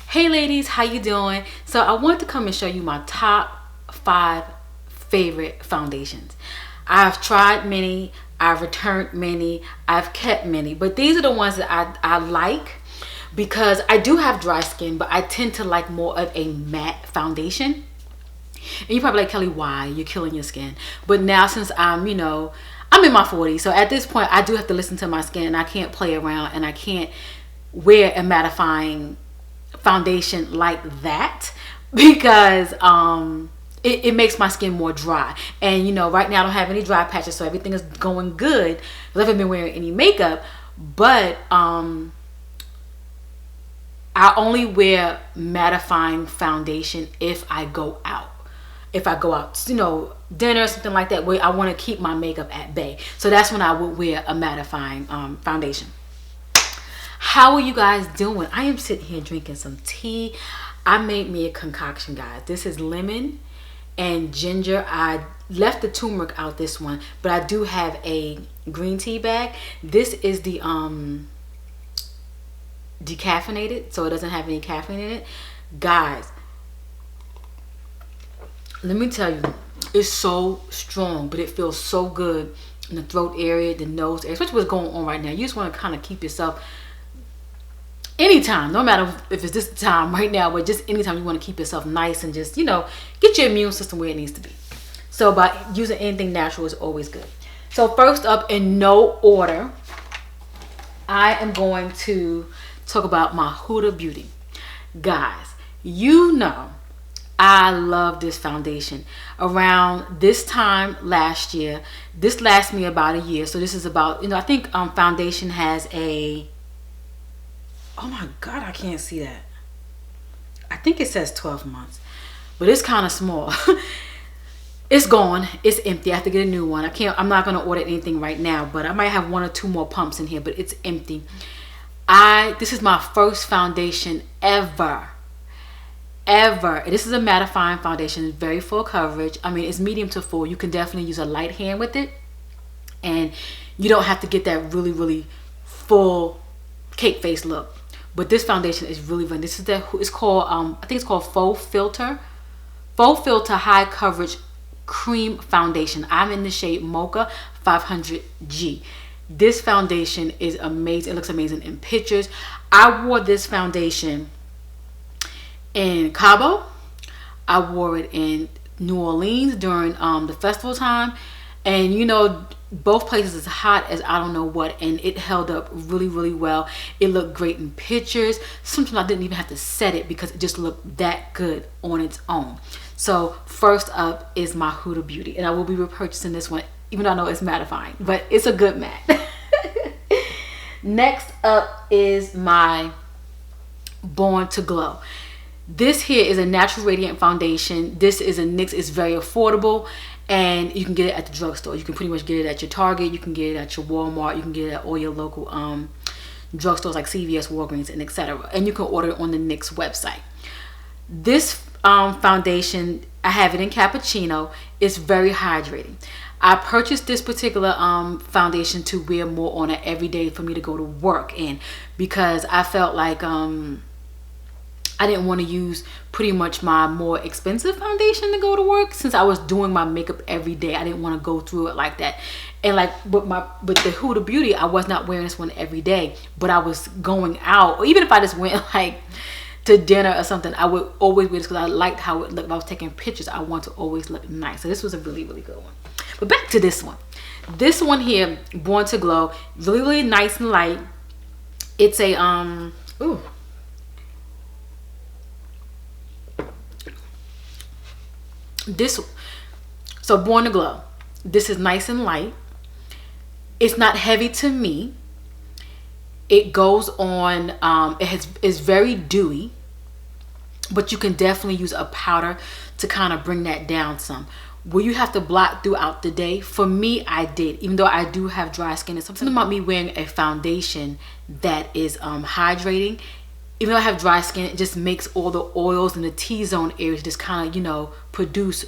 Hey ladies, how you doing? So I want to come and show you my top 5 favorite foundations. I've tried many, I've returned many, I've kept many, but these are the ones that I like because I do have dry skin, but I tend to like more of a matte foundation. And you're probably like, Kelly, why? You're killing your skin. But now since I'm in my 40s, so at this point I do have to listen to my skin and I can't play around and I can't wear a mattifying foundation like that because it makes my skin more dry. And right now I don't have any dry patches, so everything is going good because I haven't been wearing any makeup. But I only wear mattifying foundation if I go out. If I go out, dinner or something like that, where I want to keep my makeup at bay. So that's when I would wear a mattifying foundation. How are you guys doing? I am sitting here drinking some tea. I made me a concoction, guys. This is lemon and ginger. I left the turmeric out this one, but I do have a green tea bag. This is the decaffeinated, so it doesn't have any caffeine in it. Guys, let me tell you, it's so strong, but it feels so good in the throat area, the nose area, especially what's going on right now. You just want to kind of keep yourself anytime, no matter if it's this time right now, but just anytime you want to keep yourself nice and just, get your immune system where it needs to be. So by using anything natural is always good. So first up, in no order, I am going to talk about my Huda Beauty. Guys, I love this foundation. Around this time last year, this lasts me about a year. So this is about, I think foundation has a, oh my God, I can't see that. I think it says 12 months, but it's kind of small. It's gone. It's empty. I have to get a new one. I'm not going to order anything right now, but I might have 1 or 2 more pumps in here, but it's empty. This is my first foundation ever. This is a mattifying foundation. It's very full coverage. I mean, it's medium to full. You can definitely use a light hand with it, and you don't have to get that really, really full cake face look. But this foundation is really fun. This is it's called I think it's called Faux Filter High Coverage Cream Foundation. I'm in the shade Mocha 500G. This foundation is amazing. It looks amazing in pictures. I wore this foundation in Cabo. I wore it in New Orleans during the festival time, and both places is hot as I don't know what, and it held up really, really well. It looked great in pictures. Sometimes I didn't even have to set it because it just looked that good on its own. So first up is my Huda Beauty, and I will be repurchasing this one, even though I know it's mattifying, but it's a good matte. Next up is my Born to Glow. This here is a natural radiant foundation. This is a NYX. It's very affordable, and you can get it at the drugstore. You can pretty much get it at your Target. You can get it at your Walmart. You can get it at all your local drugstores like CVS, Walgreens, and etc. And you can order it on the NYX website. This foundation, I have it in cappuccino. It's very hydrating. I purchased this particular foundation to wear more on it every day for me to go to work in, because I felt like I didn't want to use pretty much my more expensive foundation to go to work, since I was doing my makeup every day. I didn't want to go through it like that. And like with the Huda Beauty, I was not wearing this one every day, but I was going out, or even if I just went like to dinner or something, I would always wear this because I liked how it looked. If I was taking pictures, I want to always look nice. So this was a really, really good one. But back to this one. This one here, Born to Glow, really, really nice and light. It's a so Born to Glow, this is nice and light. It's not heavy to me. It goes on, it's very dewy, but you can definitely use a powder to kind of bring that down some. Will you have to blot throughout the day? For me, I did, even though I do have dry skin. It's something about me wearing a foundation that is hydrating. Even though I have dry skin, it just makes all the oils and the T-zone areas just kind of, produce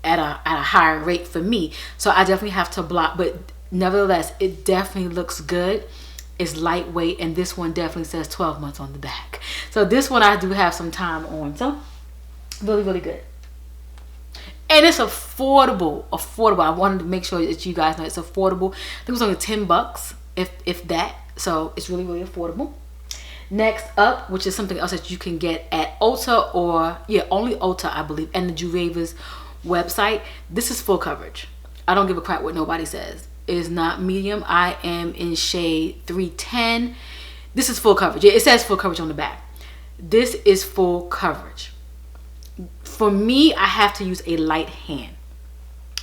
at a higher rate for me. So I definitely have to blot, but nevertheless, it definitely looks good. It's lightweight, and this one definitely says 12 months on the back. So this one I do have some time on. So really, really good. And it's affordable. I wanted to make sure that you guys know it's affordable. I think it was only $10, if that. So it's really, really affordable. Next up, which is something else that you can get at Ulta, or only Ulta, I believe, and the Jureva's website. This is full coverage. I don't give a crap what nobody says. It is not medium. I am in shade 310. This is full coverage. It says full coverage on the back. This is full coverage. For me, I have to use a light hand,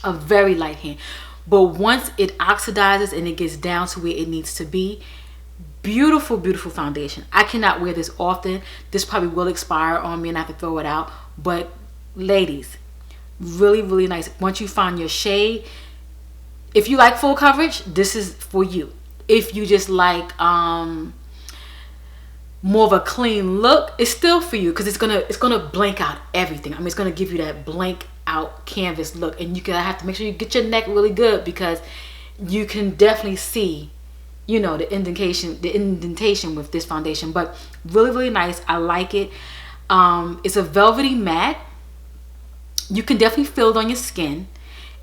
a very light hand. But once it oxidizes and it gets down to where it needs to be, beautiful, beautiful foundation. I cannot wear this often. This probably will expire on me and I have to throw it out. But ladies, really, really nice. Once you find your shade, if you like full coverage, this is for you. If you just like more of a clean look, it's still for you, because it's gonna blank out everything. I mean, it's gonna give you that blank out canvas look, and you have to make sure you get your neck really good, because you can definitely see, you know, the indentation with this foundation. But really, really nice. I like it. It's a velvety matte. You can definitely feel it on your skin.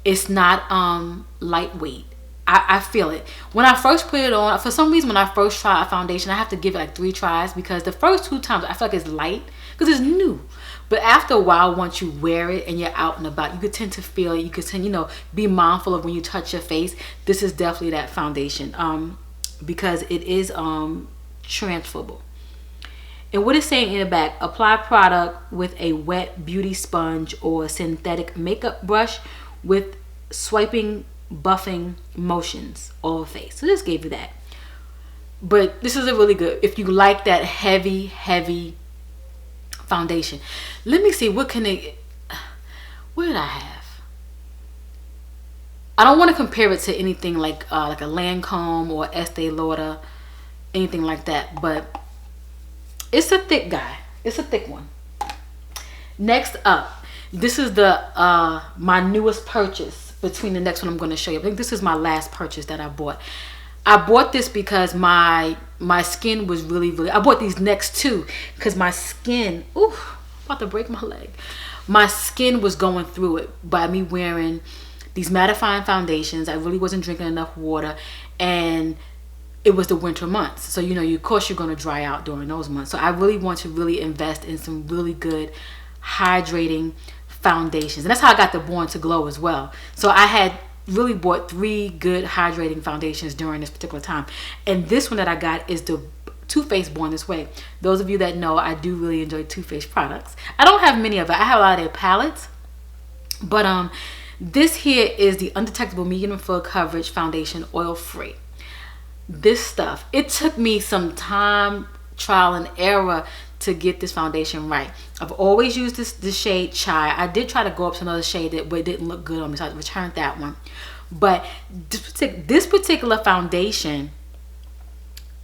It's not lightweight. I feel it. When I first put it on, for some reason, when I first try a foundation, I have to give it like 3 tries, because the first 2 times I feel like it's light because it's new. But after a while, once you wear it and you're out and about, you could tend to feel it. You could tend, be mindful of when you touch your face. This is definitely that foundation, because it is transferable. And what it's saying in the back: apply product with a wet beauty sponge or synthetic makeup brush with swiping, buffing motions all over face. So this gave you that. But this is a really good, if you like that heavy, heavy foundation. Let me see, what did I have? I don't want to compare it to anything like a Lancome or Estee Lauder, anything like that, but it's a thick guy. It's a thick one. Next up, this is my newest purchase between the next one I'm going to show you. I think this is my last purchase that I bought. I bought this because my skin was really, really, I bought these next 2 because my skin, about to break my leg. My skin was going through it by me wearing these mattifying foundations. I really wasn't drinking enough water, and it was the winter months. So, of course you're going to dry out during those months. So I really want to really invest in some really good hydrating foundations. And that's how I got the Born to Glow as well. So I had really bought 3 good hydrating foundations during this particular time. And this one that I got is the Too Faced Born This Way. Those of you that know, I do really enjoy Too Faced products. I don't have many of it. I have a lot of their palettes. But this here is the Undetectable Medium and Full Coverage Foundation, oil free. This stuff, it took me some time, trial and error, to get this foundation right. I've always used this shade Chai. I did try to go up to another shade but it didn't look good on me, so I returned that one. But this particular foundation,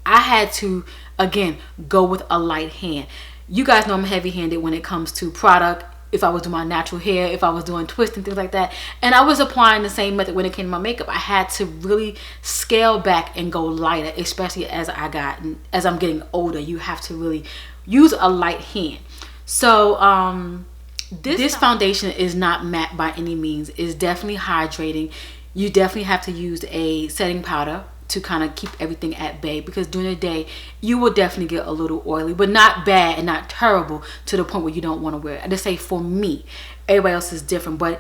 I had to, again, go with a light hand. You guys know I'm heavy-handed when it comes to product. If I was doing my natural hair, if I was doing twists and things like that, and I was applying the same method when it came to my makeup, I had to really scale back and go lighter, especially as I'm getting older. You have to really use a light hand. So this foundation is not matte by any means. It's definitely hydrating. You definitely have to use a setting powder to kind of keep everything at bay, because during the day you will definitely get a little oily, but not bad and not terrible to the point where you don't want to wear it. I just say for me, everybody else is different. But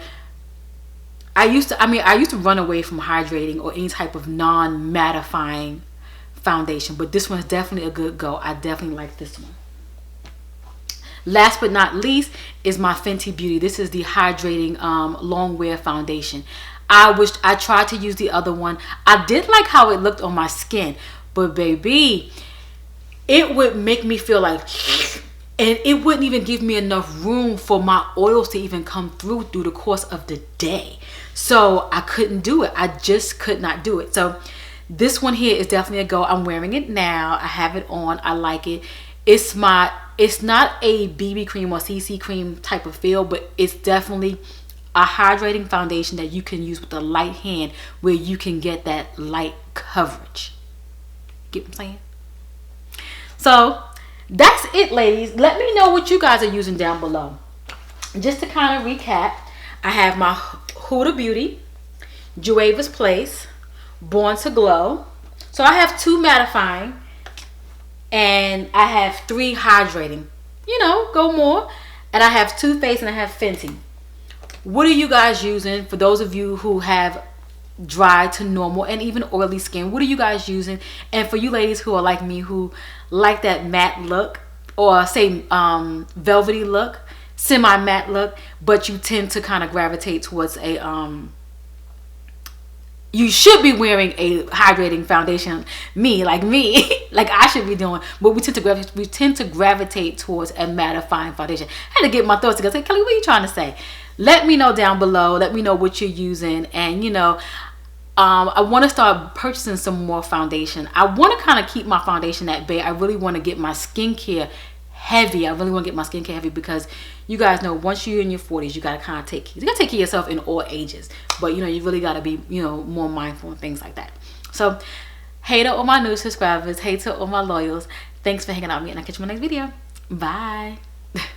I used to run away from hydrating or any type of non-mattifying foundation, but this one is definitely a good go. I definitely like this one. Last but not least is my Fenty Beauty. This is the hydrating long wear foundation. I tried to use the other one. I did like how it looked on my skin, but baby, it would make me feel like, and it wouldn't even give me enough room for my oils to even come through the course of the day. So I couldn't do it. I just could not do it. So this one here is definitely a go. I'm wearing it now. I have it on. I like it. It's not a BB cream or CC cream type of feel, but it's definitely a hydrating foundation that you can use with a light hand, where you can get that light coverage. Get what I'm saying? So that's it, ladies. Let me know what you guys are using down below. Just to kind of recap, I have my Huda Beauty, Jueva's Place, Born to Glow. So I have 2 mattifying and I have 3 hydrating. You know, go more. And I have Too Faced and I have Fenty. What are you guys using? For those of you who have dry to normal and even oily skin, what are you guys using? And for you ladies who are like me, who like that matte look, or say velvety look, semi matte look, but you tend to kind of gravitate towards a you should be wearing a hydrating foundation. Like me, like I should be doing, but we tend to gravitate towards a mattifying foundation. I had to get my thoughts together. Say, Kelly, what are you trying to say? Let me know down below. Let me know what you're using, and you know, I want to start purchasing some more foundation. I want to kind of keep my foundation at bay. I really want to get my skincare heavy. I really want to get my skincare heavy because you guys know once you're in your 40s, you got to kind of take care of yourself in all ages. But you know, you really got to be, you know, more mindful and things like that. So, hey to all my new subscribers, hey to all my loyals. Thanks for hanging out with me, and I'll catch you in my next video. Bye.